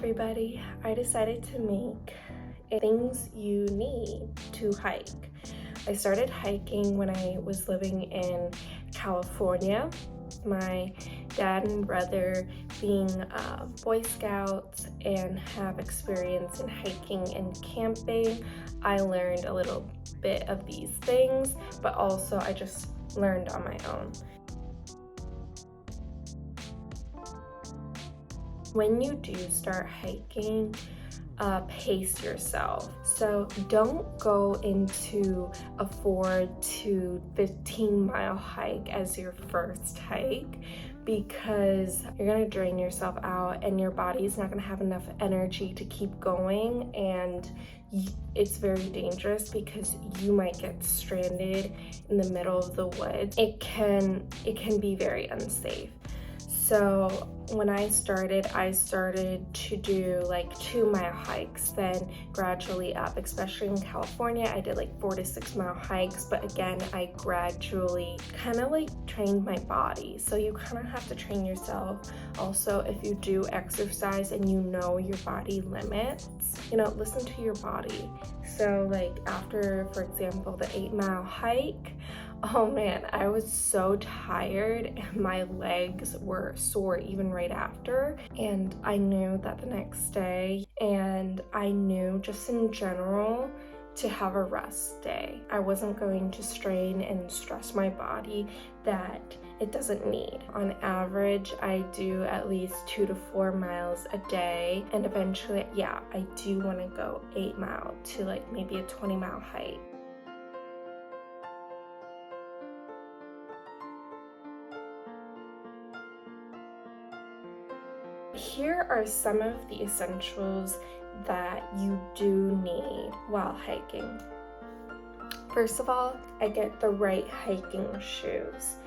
everybody, I decided to make things you need to hike. I started hiking when I was living in California. My dad and brother being Boy Scouts and have experience in hiking and camping, I learned a little bit of these things, but also I just learned on my own. When you do start hiking, pace yourself. So don't go into a 4 to 15 mile hike as your first hike, because you're gonna drain yourself out and your body's not gonna have enough energy to keep going, and it's very dangerous because you might get stranded in the middle of the woods. It can be very unsafe. So when I started to do like 2 mile hikes, then gradually up, especially in California, I did like 4 to 6 mile hikes. But again, I gradually kind of like trained my body. So you kind of have to train yourself. Also, if you do exercise and you know your body limits, listen to your body. So like after, for example, the 8 mile hike, oh man, I was so tired and my legs were sore even right after. And I knew that the next day, and I knew just in general to have a rest day. I wasn't going to strain and stress my body that it doesn't need. On average, I do at least 2 to 4 miles a day. And eventually, I do want to go 8 mile to like maybe a 20 mile hike. Here are some of the essentials that you do need while hiking. First of all, I get the right hiking shoes.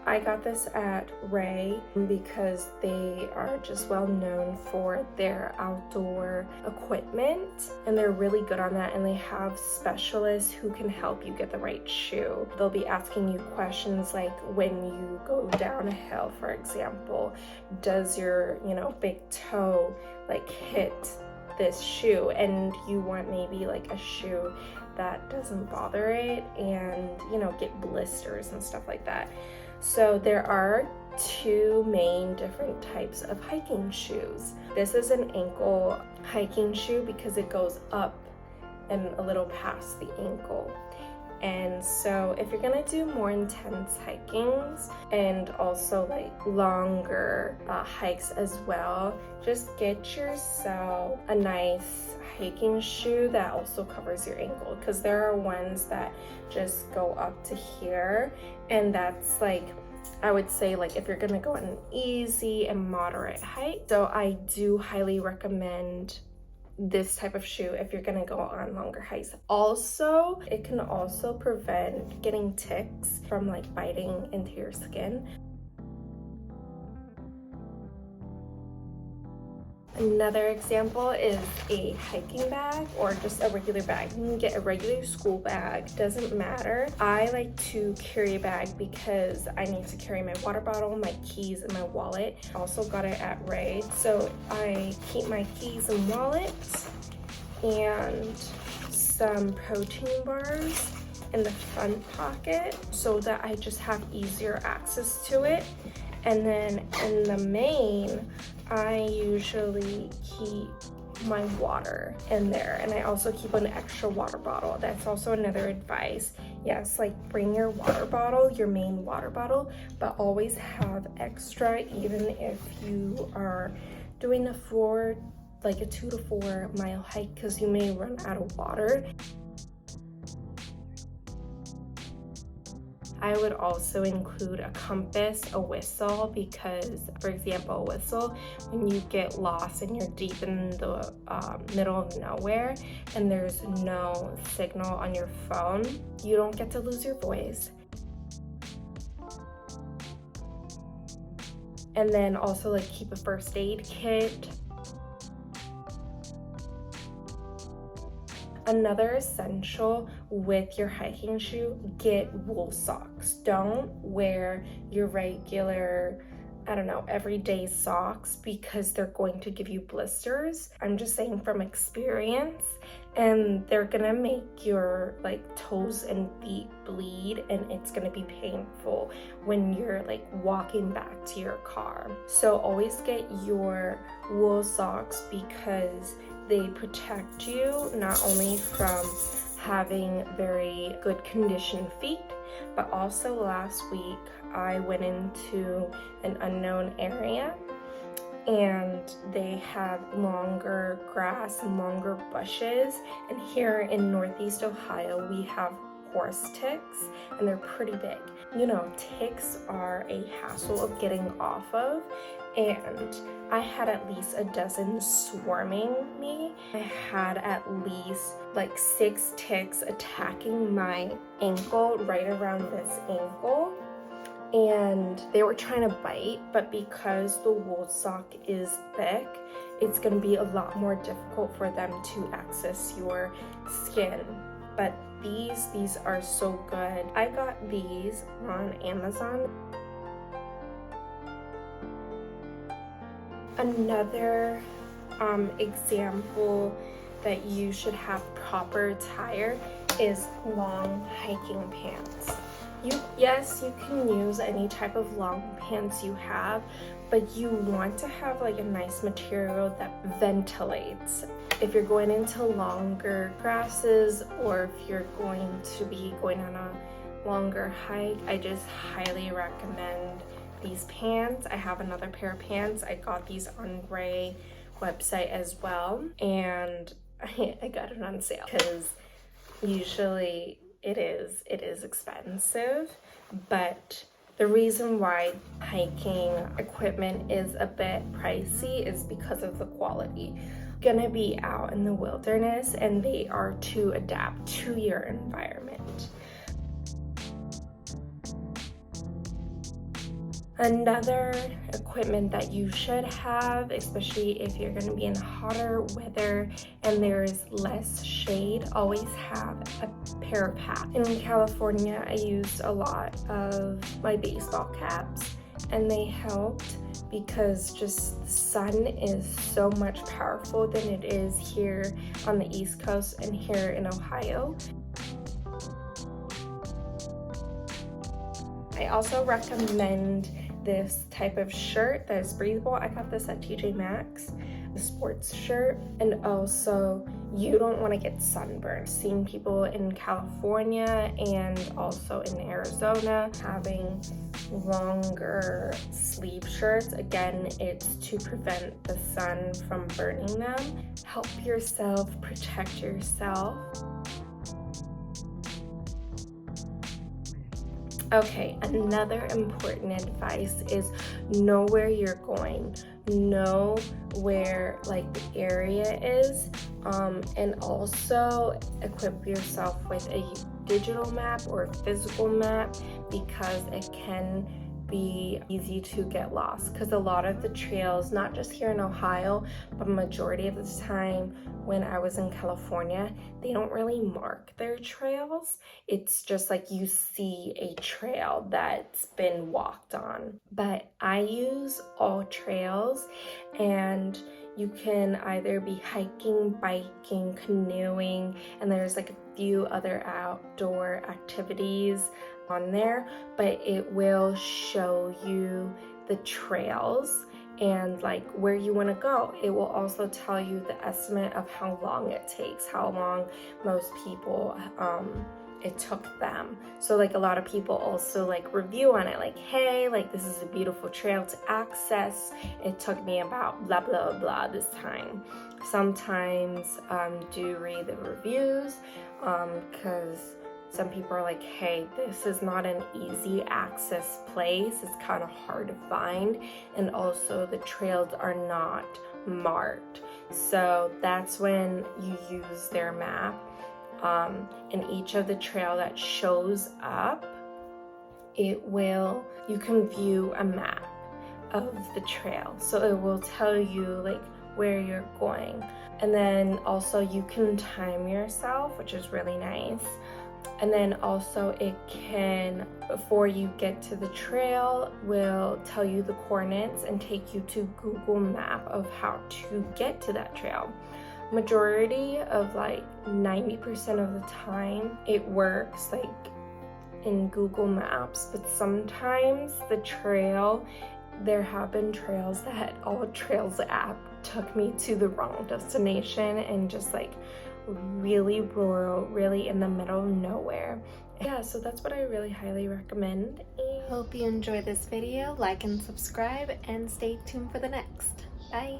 I got this at Ray because they are just well known for their outdoor equipment, and they're really good on that, and they have specialists who can help you get the right shoe. They'll be asking you questions like, when you go down a hill, for example, does your big toe like hit this shoe, and you want maybe like a shoe that doesn't bother it and get blisters and stuff like that. So there are 2 main different types of hiking shoes. This is an ankle hiking shoe because it goes up and a little past the ankle. And so if you're gonna do more intense hikings and also like longer hikes as well, just get yourself a nice hiking shoe that also covers your ankle, because there are ones that just go up to here, and that's like, I would say, like if you're gonna go on an easy and moderate hike. So I do highly recommend this type of shoe if you're gonna go on longer hikes. Also, it can also prevent getting ticks from like biting into your skin. Another example is a hiking bag or just a regular bag. You can get a regular school bag, doesn't matter. I like to carry a bag because I need to carry my water bottle, my keys, and my wallet. Also got it at Ray. So I keep my keys and wallet and some protein bars in the front pocket so that I just have easier access to it. And then in the main, I usually keep my water in there, and I also keep an extra water bottle. That's also another advice. Yes, like bring your water bottle, your main water bottle, but always have extra, even if you are doing a 2 to 4 mile hike, because you may run out of water. I would also include a compass, a whistle, because, for example, a whistle, when you get lost and you're deep in the middle of nowhere and there's no signal on your phone, you don't get to lose your voice. And then also like keep a first aid kit. Another essential with your hiking shoe, get wool socks. Don't wear your regular I don't know, everyday socks because they're going to give you blisters. I'm just saying from experience, and they're gonna make your like toes and feet bleed, and it's gonna be painful when you're like walking back to your car. So always get your wool socks because they protect you not only from having very good conditioned feet, but also last week I went into an unknown area and they have longer grass and longer bushes. And here in Northeast Ohio, we have horse ticks, and they're pretty big. You know, ticks are a hassle of getting off of, and I had at least a dozen swarming me. I had at least like 6 ticks attacking my ankle, right around this ankle. And they were trying to bite, but because the wool sock is thick, it's going to be a lot more difficult for them to access your skin. But these are so good. I got these on Amazon. Another example that you should have proper attire is long hiking pants. Yes, you can use any type of long pants you have, but you want to have like a nice material that ventilates. If you're going into longer grasses, or if you're going to be going on a longer hike, I just highly recommend these pants. I have another pair of pants. I got these on Gray website as well, and I got it on sale because usually it is expensive, but the reason why hiking equipment is a bit pricey is because of the quality. You're gonna be out in the wilderness, and they are to adapt to your environment. Another equipment that you should have, especially if you're going to be in hotter weather and there's less shade, always have a pair of hats. In California, I used a lot of my baseball caps, and they helped because just the sun is so much powerful than it is here on the East Coast and here in Ohio. I also recommend this type of shirt that is breathable. I got this at TJ Maxx, a sports shirt, and also you don't want to get sunburned. Seeing people in California and also in Arizona having longer sleeve shirts, again, it's to prevent the sun from burning them. Help yourself, protect yourself. Okay, another important advice is know where you're going. Know where like the area is, and also equip yourself with a digital map or a physical map, because it can be easy to get lost, because a lot of the trails, not just here in Ohio, but majority of the time when I was in California, they don't really mark their trails. It's just like you see a trail that's been walked on. But I use AllTrails, and you can either be hiking, biking, canoeing, and there's like a few other outdoor activities on there, but it will show you the trails and like where you want to go. It will also tell you the estimate of how long it takes, how long most people it took them. So like a lot of people also like review on it, like, hey, like this is a beautiful trail to access. It took me about blah blah blah this time. Sometimes do read the reviews, because some people are like, hey, this is not an easy access place. It's kind of hard to find. And also the trails are not marked. So that's when you use their map. And each of the trail that shows up, you can view a map of the trail. So it will tell you like where you're going. And then also you can time yourself, which is really nice. And then also it can, before you get to the trail, will tell you the coordinates and take you to Google Map of how to get to that trail. Majority of like 90% of the time it works like in Google Maps, but sometimes the trail, there have been trails that AllTrails app took me to the wrong destination and just like really rural, really in the middle of nowhere. Yeah, so that's what I really highly recommend. Hope you enjoy this video. Like and subscribe and stay tuned for the next. Bye.